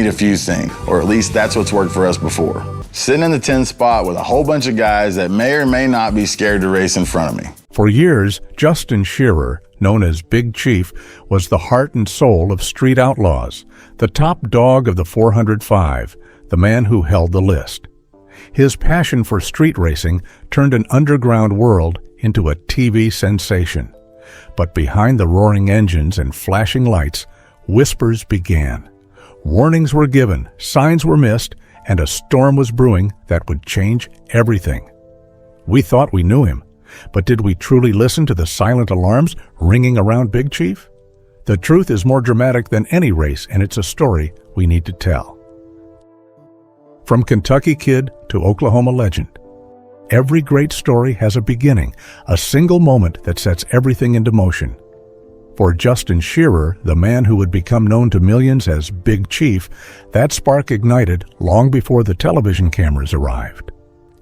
need a few things, or at least that's what's worked for us before. Sitting in the 10th spot with a whole bunch of guys that may or may not be scared to race in front of me. For years, Justin Shearer, known as Big Chief, was the heart and soul of Street Outlaws, the top dog of the 405, the man who held the list. His passion for street racing turned an underground world into a TV sensation. But behind the roaring engines and flashing lights, whispers began. Warnings were given, signs were missed, and a storm was brewing that would change everything. We thought we knew him, but did we truly listen to the silent alarms ringing around Big Chief? The truth is more dramatic than any race, and it's a story we need to tell. From Kentucky kid to Oklahoma legend, every great story has a beginning, a single moment that sets everything into motion. For Justin Shearer, the man who would become known to millions as Big Chief, that spark ignited long before the television cameras arrived.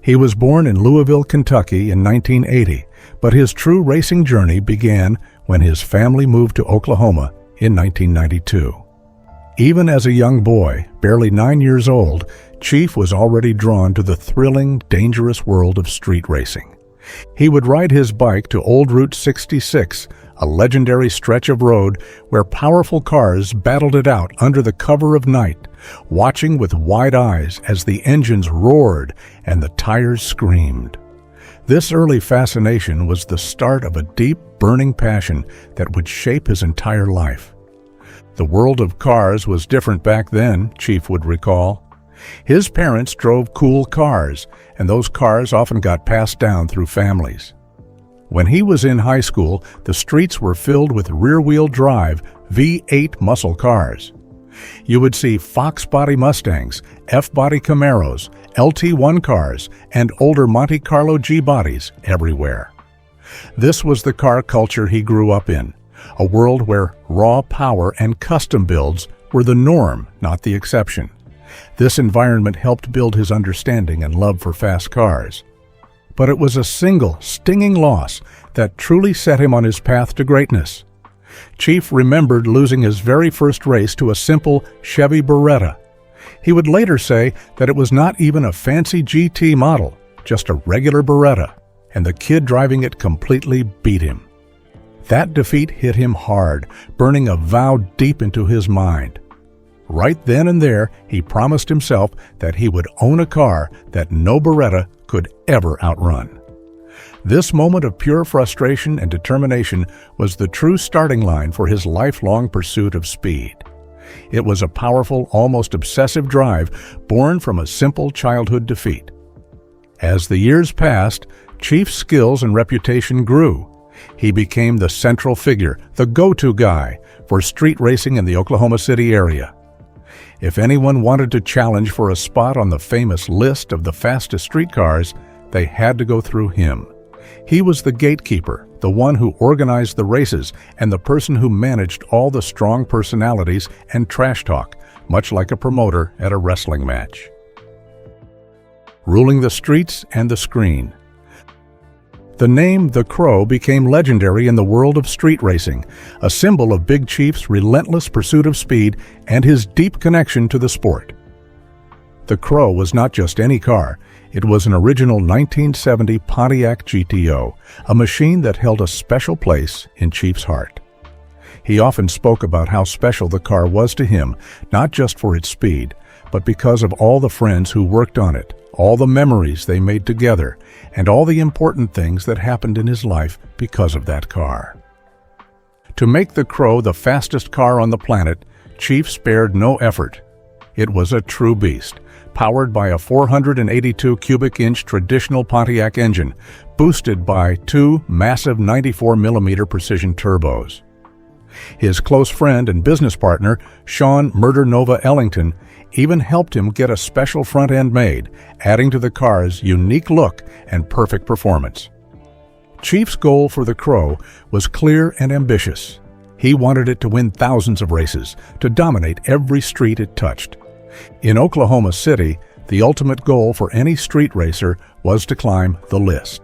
He was born in Louisville, Kentucky in 1980, but his true racing journey began when his family moved to Oklahoma in 1992. Even as a young boy, barely 9 years old, Chief was already drawn to the thrilling, dangerous world of street racing. He would ride his bike to Old Route 66, a legendary stretch of road where powerful cars battled it out under the cover of night, watching with wide eyes as the engines roared and the tires screamed. This early fascination was the start of a deep, burning passion that would shape his entire life. The world of cars was different back then, Chief would recall. His parents drove cool cars, and those cars often got passed down through families. When he was in high school, the streets were filled with rear-wheel drive V8 muscle cars. You would see Fox body Mustangs, F-body Camaros, LT1 cars, and older Monte Carlo G bodies everywhere. This was the car culture he grew up in, a world where raw power and custom builds were the norm, not the exception. This environment helped build his understanding and love for fast cars. But it was a single, stinging loss that truly set him on his path to greatness. Chief remembered losing his very first race to a simple Chevy Beretta. He would later say that it was not even a fancy GT model, just a regular Beretta, and the kid driving it completely beat him. That defeat hit him hard, burning a vow deep into his mind. Right then and there, he promised himself that he would own a car that no Beretta could ever outrun. This moment of pure frustration and determination was the true starting line for his lifelong pursuit of speed. It was a powerful, almost obsessive drive born from a simple childhood defeat. As the years passed, Chief's skills and reputation grew. He became the central figure, the go-to guy for street racing in the Oklahoma City area. If anyone wanted to challenge for a spot on the famous list of the fastest street cars, they had to go through him. He was the gatekeeper, the one who organized the races, and the person who managed all the strong personalities and trash talk, much like a promoter at a wrestling match. Ruling the streets and the screen. The name The Crow became legendary in the world of street racing, a symbol of Big Chief's relentless pursuit of speed and his deep connection to the sport. The Crow was not just any car. It was an original 1970 Pontiac GTO, a machine that held a special place in Chief's heart. He often spoke about how special the car was to him, not just for its speed, but because of all the friends who worked on it, all the memories they made together, and all the important things that happened in his life because of that car. To make the Crow the fastest car on the planet, Chief spared no effort. It was a true beast, powered by a 482 cubic inch traditional Pontiac engine, boosted by two massive 94mm precision turbos. His close friend and business partner, Sean Murder Nova Ellington, even helped him get a special front end made, adding to the car's unique look and perfect performance. Chief's goal for the Crow was clear and ambitious. He wanted it to win thousands of races, to dominate every street it touched. In Oklahoma City, the ultimate goal for any street racer was to climb the list.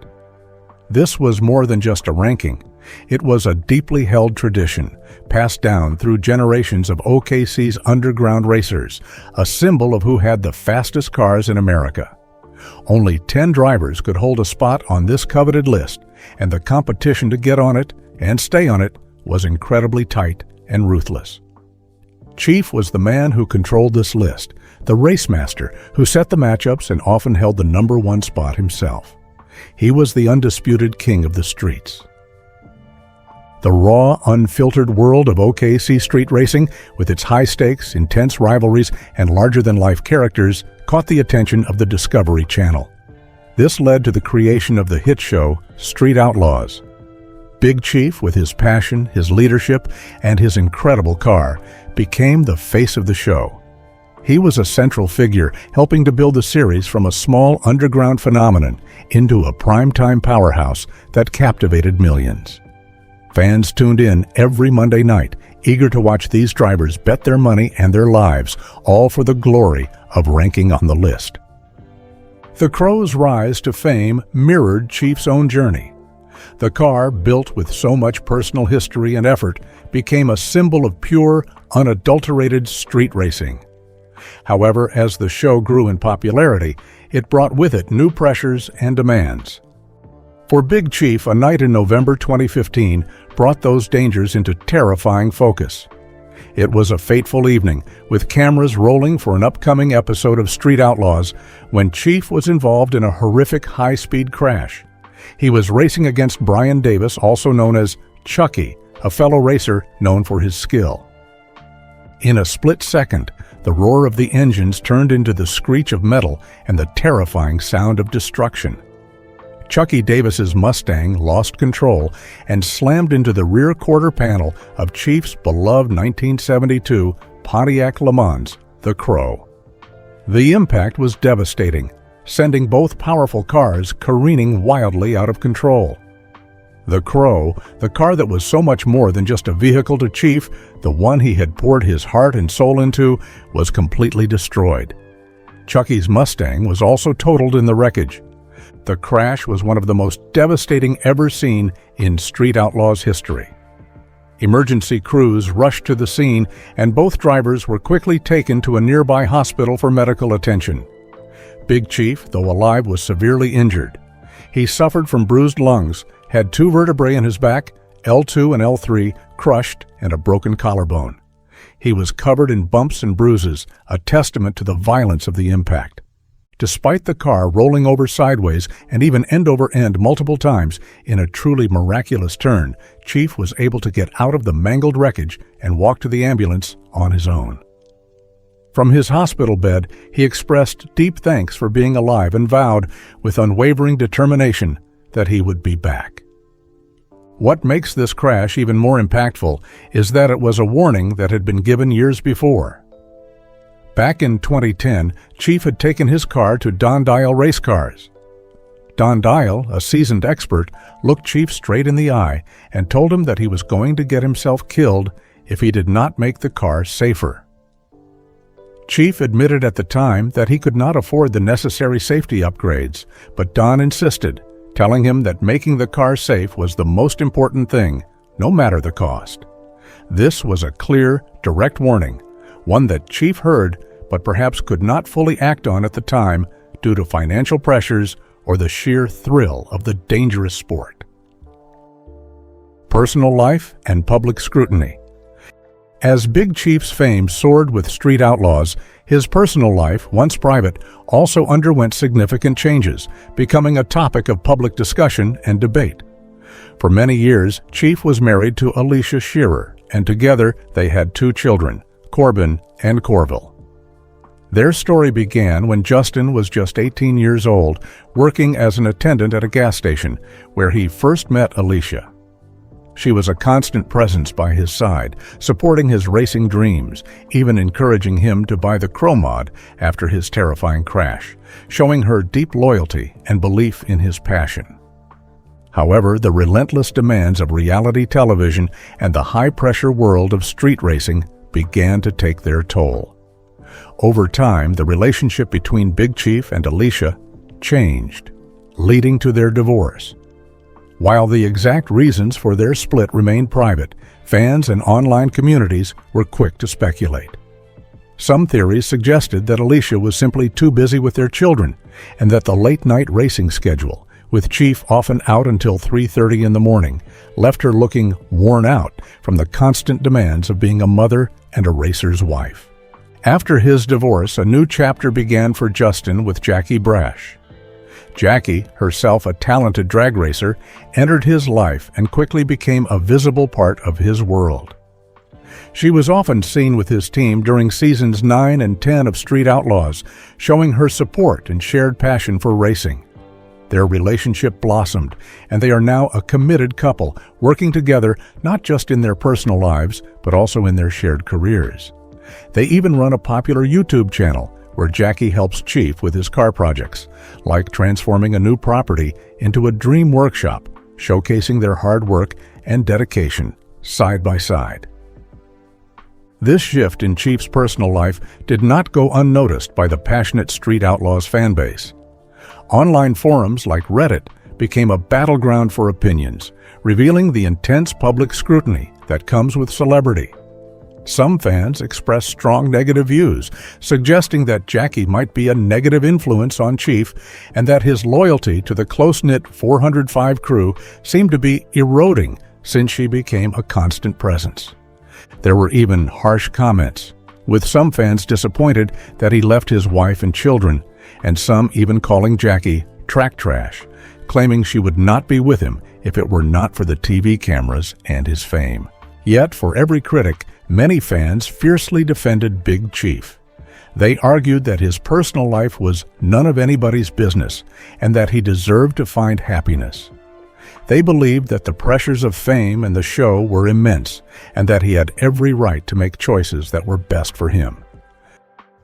This was more than just a ranking. It was a deeply held tradition, passed down through generations of OKC's underground racers, a symbol of who had the fastest cars in America. Only 10 drivers could hold a spot on this coveted list, and the competition to get on it and stay on it was incredibly tight and ruthless. Chief was the man who controlled this list, the race master who set the matchups and often held the #1 spot himself. He was the undisputed king of the streets. The raw, unfiltered world of OKC street racing, with its high stakes, intense rivalries, and larger-than-life characters, caught the attention of the Discovery Channel. This led to the creation of the hit show Street Outlaws. Big Chief, with his passion, his leadership, and his incredible car, became the face of the show. He was a central figure, helping to build the series from a small underground phenomenon into a primetime powerhouse that captivated millions. Fans tuned in every Monday night, eager to watch these drivers bet their money and their lives, all for the glory of ranking on the list. The Crow's rise to fame mirrored Chief's own journey. The car, built with so much personal history and effort, became a symbol of pure, unadulterated street racing. However, as the show grew in popularity, it brought with it new pressures and demands. For Big Chief, a night in November 2015 brought those dangers into terrifying focus. It was a fateful evening, with cameras rolling for an upcoming episode of Street Outlaws, when Chief was involved in a horrific high-speed crash. He was racing against Brian Davis, also known as Chucky, a fellow racer known for his skill. In a split second, the roar of the engines turned into the screech of metal and the terrifying sound of destruction. Chucky Davis's Mustang lost control and slammed into the rear quarter panel of Chief's beloved 1972 Pontiac Le Mans, the Crow. The impact was devastating, sending both powerful cars careening wildly out of control. The Crow, the car that was so much more than just a vehicle to Chief, the one he had poured his heart and soul into, was completely destroyed. Chucky's Mustang was also totaled in the wreckage. The crash was one of the most devastating ever seen in Street Outlaws history. Emergency crews rushed to the scene, and both drivers were quickly taken to a nearby hospital for medical attention. Big Chief, though alive, was severely injured. He suffered from bruised lungs, had 2 vertebrae in his back, L2 and L3, crushed, and a broken collarbone. He was covered in bumps and bruises, a testament to the violence of the impact. Despite the car rolling over sideways and even end over end multiple times in a truly miraculous turn, Chief was able to get out of the mangled wreckage and walk to the ambulance on his own. From his hospital bed, he expressed deep thanks for being alive and vowed, with unwavering determination, that he would be back. What makes this crash even more impactful is that it was a warning that had been given years before. Back in 2010, Chief had taken his car to Don Dial Race Cars. Don Dial, a seasoned expert, looked Chief straight in the eye and told him that he was going to get himself killed if he did not make the car safer. Chief admitted at the time that he could not afford the necessary safety upgrades, but Don insisted, telling him that making the car safe was the most important thing, no matter the cost. This was a clear, direct warning, one that Chief heard but perhaps could not fully act on at the time due to financial pressures or the sheer thrill of the dangerous sport. Personal life and public scrutiny. As Big Chief's fame soared with Street Outlaws, his personal life, once private, also underwent significant changes, becoming a topic of public discussion and debate. For many years, Chief was married to Alicia Shearer, and together they had 2 children, Corbin and Corville. Their story began when Justin was just 18 years old, working as an attendant at a gas station, where he first met Alicia. She was a constant presence by his side, supporting his racing dreams, even encouraging him to buy the Crow mod after his terrifying crash, showing her deep loyalty and belief in his passion. However, the relentless demands of reality television and the high-pressure world of street racing began to take their toll. Over time, the relationship between Big Chief and Alicia changed, leading to their divorce. While the exact reasons for their split remained private, fans and online communities were quick to speculate. Some theories suggested that Alicia was simply too busy with their children, and that the late-night racing schedule, with Chief often out until 3:30 in the morning, left her looking worn out from the constant demands of being a mother and a racer's wife. After his divorce, a new chapter began for Justin with Jackie Brash. Jackie, herself a talented drag racer, entered his life and quickly became a visible part of his world. She was often seen with his team during seasons 9 and 10 of Street Outlaws, showing her support and shared passion for racing. Their relationship blossomed, and they are now a committed couple, working together not just in their personal lives, but also in their shared careers. They even run a popular YouTube channel where Jackie helps Chief with his car projects, like transforming a new property into a dream workshop, showcasing their hard work and dedication side by side. This shift in Chief's personal life did not go unnoticed by the passionate Street Outlaws fanbase. Online forums like Reddit became a battleground for opinions, revealing the intense public scrutiny that comes with celebrity. Some fans expressed strong negative views, suggesting that Jackie might be a negative influence on Chief and that his loyalty to the close-knit 405 crew seemed to be eroding since she became a constant presence. There were even harsh comments, with some fans disappointed that he left his wife and children, and some even calling Jackie track trash, claiming she would not be with him if it were not for the TV cameras and his fame. Yet, for every critic, many fans fiercely defended Big Chief. They argued that his personal life was none of anybody's business and that he deserved to find happiness. They believed that the pressures of fame and the show were immense and that he had every right to make choices that were best for him.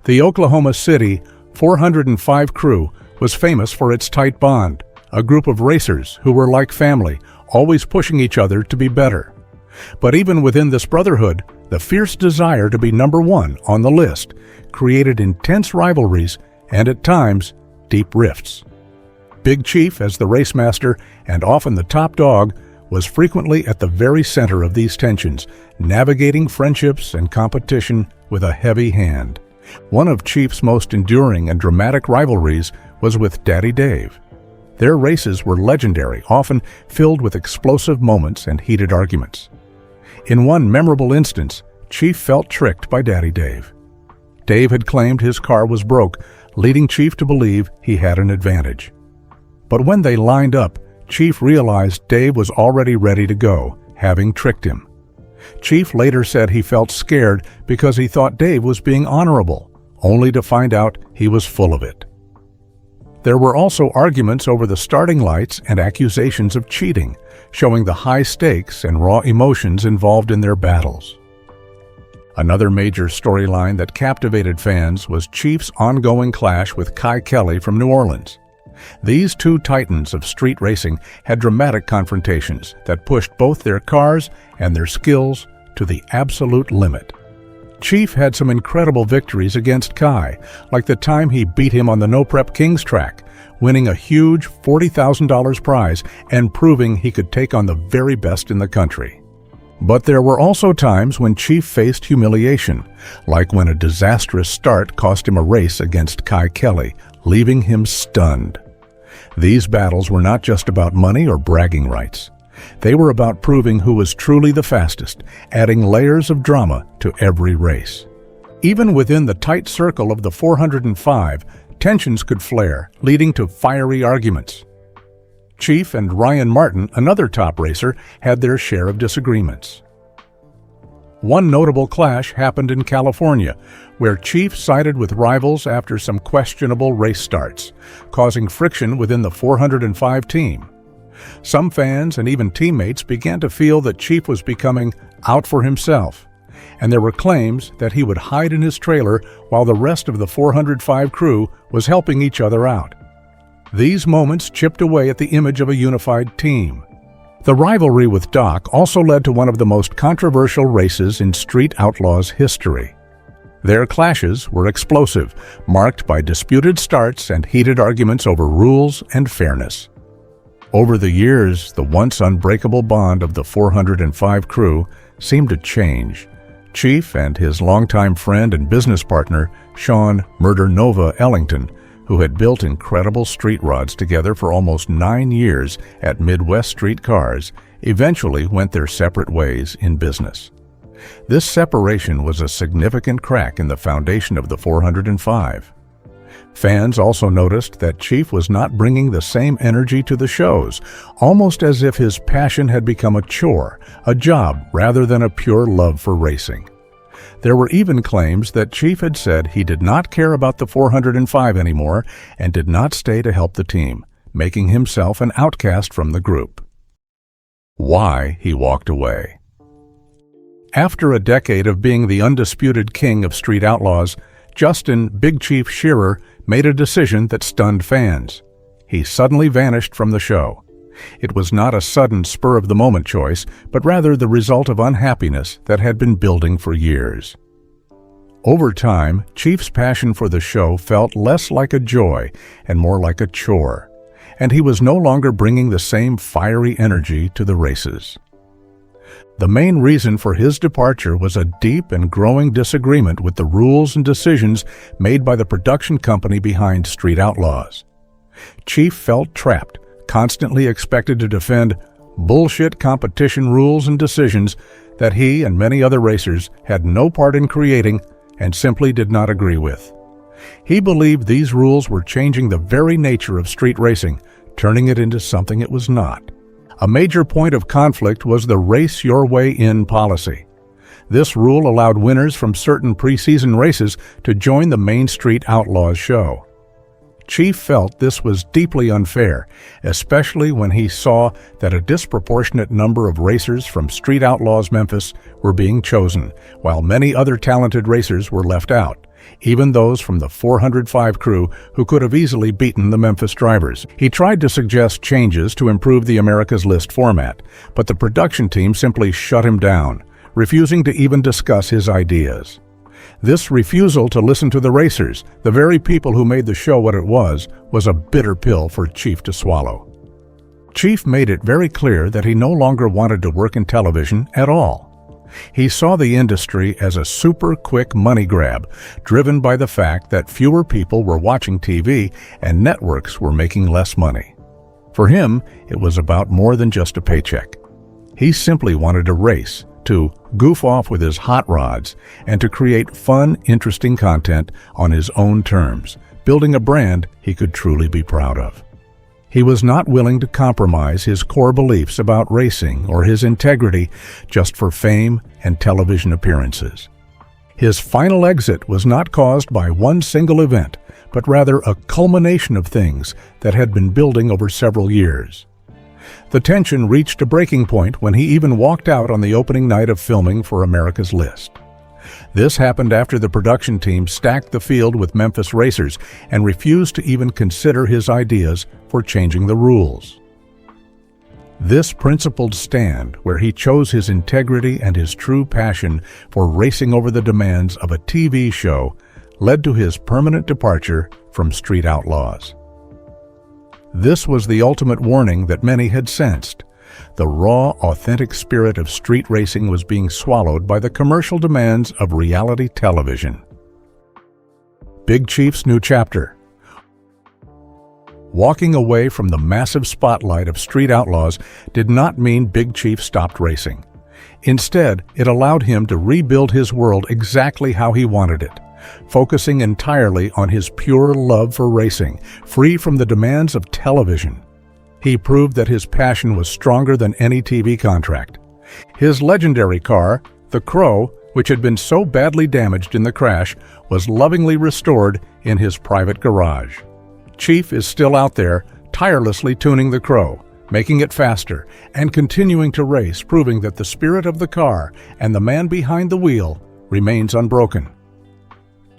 The Oklahoma City 405 crew was famous for its tight bond, a group of racers who were like family, always pushing each other to be better. But even within this brotherhood, the fierce desire to be number one on the list created intense rivalries and, at times, deep rifts. Big Chief, as the race master and often the top dog, was frequently at the very center of these tensions, navigating friendships and competition with a heavy hand. One of Chief's most enduring and dramatic rivalries was with Daddy Dave. Their races were legendary, often filled with explosive moments and heated arguments. In one memorable instance, Chief felt tricked by Daddy Dave. Dave had claimed his car was broke, leading Chief to believe he had an advantage. But when they lined up, Chief realized Dave was already ready to go, having tricked him. Chief later said he felt scared because he thought Dave was being honorable, only to find out he was full of it. There were also arguments over the starting lights and accusations of cheating, showing the high stakes and raw emotions involved in their battles. Another major storyline that captivated fans was Chief's ongoing clash with Kai Kelly from New Orleans. These two titans of street racing had dramatic confrontations that pushed both their cars and their skills to the absolute limit. Chief had some incredible victories against Kai, like the time he beat him on the No Prep Kings track, winning a huge $40,000 prize and proving he could take on the very best in the country. But there were also times when Chief faced humiliation, like when a disastrous start cost him a race against Kai Kelly, leaving him stunned. These battles were not just about money or bragging rights. They were about proving who was truly the fastest, adding layers of drama to every race. Even within the tight circle of the 405, tensions could flare, leading to fiery arguments. Chief and Ryan Martin, another top racer, had their share of disagreements. One notable clash happened in California, where Chief sided with rivals after some questionable race starts, causing friction within the 405 team. Some fans and even teammates began to feel that Chief was becoming out for himself, and there were claims that he would hide in his trailer while the rest of the 405 crew was helping each other out. These moments chipped away at the image of a unified team. The rivalry with Doc also led to one of the most controversial races in Street Outlaws history. Their clashes were explosive, marked by disputed starts and heated arguments over rules and fairness. Over the years, the once unbreakable bond of the 405 crew seemed to change. Chief and his longtime friend and business partner, Sean Murder Nova Ellington, who had built incredible street rods together for almost 9 years at Midwest Street Cars, eventually went their separate ways in business. This separation was a significant crack in the foundation of the 405. Fans also noticed that Chief was not bringing the same energy to the shows, almost as if his passion had become a chore, a job, rather than a pure love for racing. There were even claims that Chief had said he did not care about the 405 anymore and did not stay to help the team, making himself an outcast from the group. Why he walked away. After a decade of being the undisputed king of Street Outlaws, Justin Big Chief Shearer made a decision that stunned fans. He suddenly vanished from the show. It was not a sudden spur-of-the-moment choice, but rather the result of unhappiness that had been building for years. Over time, Chief's passion for the show felt less like a joy and more like a chore, and he was no longer bringing the same fiery energy to the races. The main reason for his departure was a deep and growing disagreement with the rules and decisions made by the production company behind Street Outlaws. Chief felt trapped, constantly expected to defend bullshit competition rules and decisions that he and many other racers had no part in creating and simply did not agree with. He believed these rules were changing the very nature of street racing, turning it into something it was not. A major point of conflict was the race your way in policy. This rule allowed winners from certain preseason races to join the Main Street Outlaws show. Chief felt this was deeply unfair, especially when he saw that a disproportionate number of racers from Street Outlaws Memphis were being chosen, while many other talented racers were left out, even those from the 405 crew who could have easily beaten the Memphis drivers. He tried to suggest changes to improve the America's List format, but the production team simply shut him down, refusing to even discuss his ideas. This refusal to listen to the racers, the very people who made the show what it was a bitter pill for Chief to swallow. Chief made it very clear that he no longer wanted to work in television at all. He saw the industry as a super quick money grab, driven by the fact that fewer people were watching TV and networks were making less money. For him, it was about more than just a paycheck. He simply wanted to race, to goof off with his hot rods, and to create fun, interesting content on his own terms, building a brand he could truly be proud of. He was not willing to compromise his core beliefs about racing or his integrity just for fame and television appearances. His final exit was not caused by one single event, but rather a culmination of things that had been building over several years. The tension reached a breaking point when he even walked out on the opening night of filming for America's List. This happened after the production team stacked the field with Memphis racers and refused to even consider his ideas for changing the rules. This principled stand, where he chose his integrity and his true passion for racing over the demands of a TV show, led to his permanent departure from Street Outlaws. This was the ultimate warning that many had sensed. The raw, authentic spirit of street racing was being swallowed by the commercial demands of reality television. Big Chief's new chapter. Walking away from the massive spotlight of Street Outlaws did not mean Big Chief stopped racing. Instead, it allowed him to rebuild his world exactly how he wanted it, focusing entirely on his pure love for racing, free from the demands of television. He proved that his passion was stronger than any TV contract. His legendary car, the Crow, which had been so badly damaged in the crash, was lovingly restored in his private garage. Chief is still out there, tirelessly tuning the Crow, making it faster, and continuing to race, proving that the spirit of the car and the man behind the wheel remains unbroken.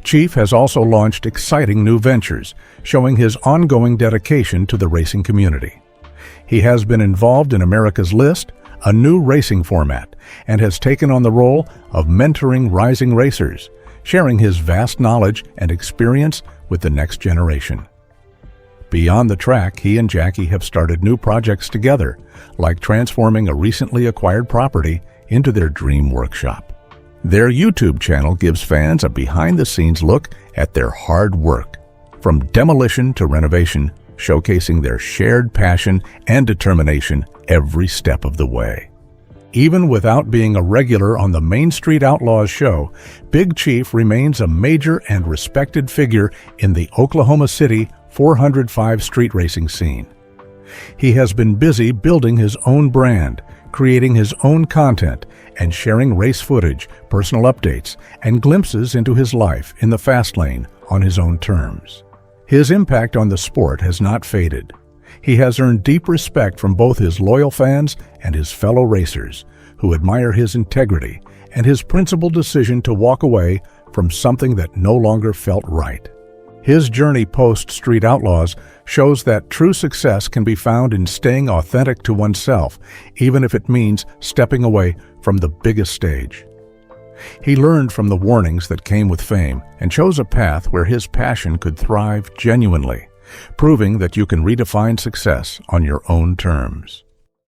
Chief has also launched exciting new ventures, showing his ongoing dedication to the racing community. He has been involved in America's List, a new racing format, and has taken on the role of mentoring rising racers, sharing his vast knowledge and experience with the next generation. Beyond the track, he and Jackie have started new projects together, like transforming a recently acquired property into their dream workshop. Their YouTube channel gives fans a behind-the-scenes look at their hard work, from demolition to renovation, showcasing their shared passion and determination every step of the way. Even without being a regular on the main Street Outlaws show, Big Chief remains a major and respected figure in the Oklahoma City 405 street racing scene. He has been busy building his own brand, creating his own content, and sharing race footage, personal updates, and glimpses into his life in the fast lane on his own terms. His impact on the sport has not faded. He has earned deep respect from both his loyal fans and his fellow racers, who admire his integrity and his principled decision to walk away from something that no longer felt right. His journey post-Street Outlaws shows that true success can be found in staying authentic to oneself, even if it means stepping away from the biggest stage. He learned from the warnings that came with fame and chose a path where his passion could thrive genuinely, proving that you can redefine success on your own terms.